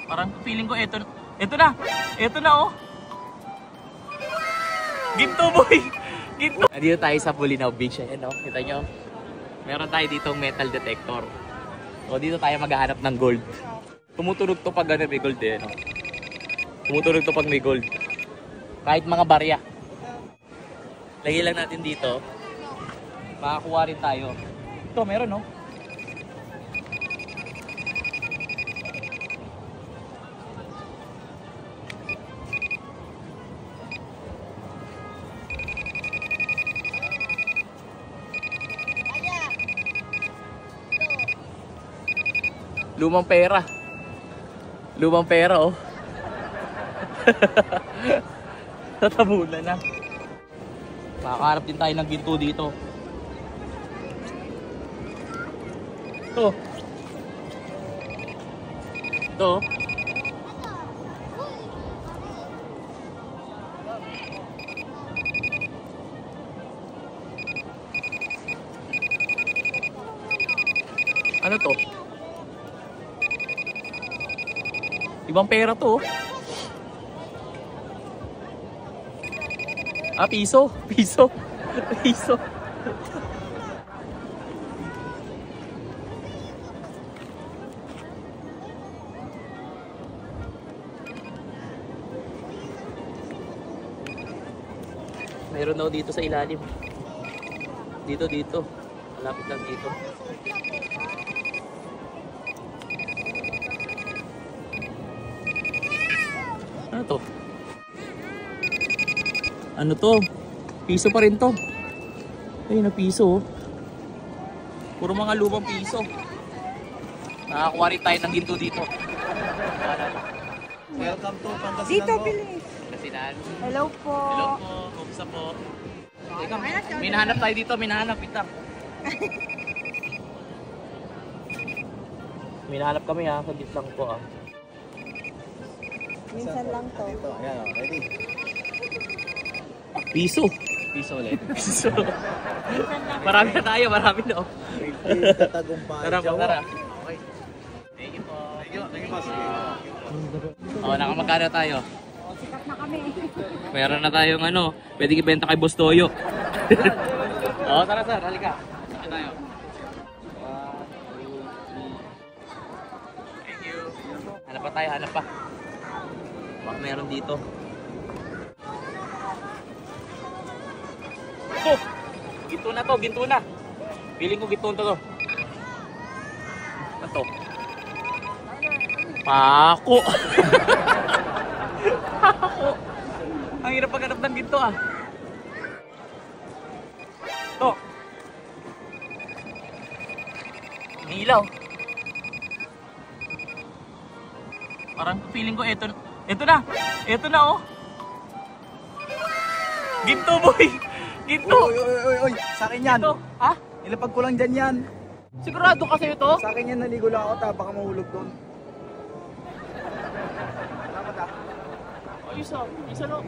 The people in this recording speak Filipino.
Parang feeling ko ito na. Ito na oh. Ginto boy. Ginto. Nandito tayo sa Bolinao Beach. Ayan oh. Kita nyo. Meron tayo ditong metal detector. So dito tayo maghahanap ng gold. Tumutunog to pag may gold eh. No? Tumutunog to pag may gold. Kahit mga barya. Lagay lang natin dito. Makakuha rin tayo. Ito meron no. Lumang pera. Lumang pera oh. Tatabunan na. Makakaharap din tayo ng ginto dito. Ito. Ito. Ano to? Ibang pera to. Ah, piso. Piso. Piso. Mayroon daw dito sa ilalim. Dito. Malapit lang dito. Ano to? Ano to? Piso pa rin to. Ay, na piso. Puro mga lumang piso. Nakakuha rin tayo ng ginto dito. Welcome to Pangasinan Dito, po. bilis. Kasinan. Hello po. Hello po. Kumusta po? Teka, may nahanap tayo dito. May nahanap. Ito. May nahanap kami ha. Saglit lang po ah. Minsan lang to. Dito, ayan o, ready? Piso. Piso ulit. Piso. Minsan lang. Marami na tayo. Marami na oh. Tatagumpay. Tara po, Jawa. tara. Okay. Thank you po. Thank you po. Sige. Oh, nakamagkano tayo? Sikat na kami. Meron na tayong ano, pwede ibenta kay Boss Toyo. Oh, tara sir, halika. Halika tayo. 1, 2, 3. Thank you. Hanap pa tayo, hanap pa. Baka meron dito. Oh! Ginto na to, ginto na. Feeling ko ginto to. Ano to? Pako! Pako! Ang hirap paghanap ng ginto ah. Ito. Nilaw. Parang feeling ko ito na. Ito na oh. Ginto boy. Ginto. Oy. Sa akin yan. Ginto. Ha? Nilapag ko lang dyan yan. Sigurado kasi ito? Sa akin yan, naligo lang ako. Baka mahulog doon. Salamat ah. Oh, isa no.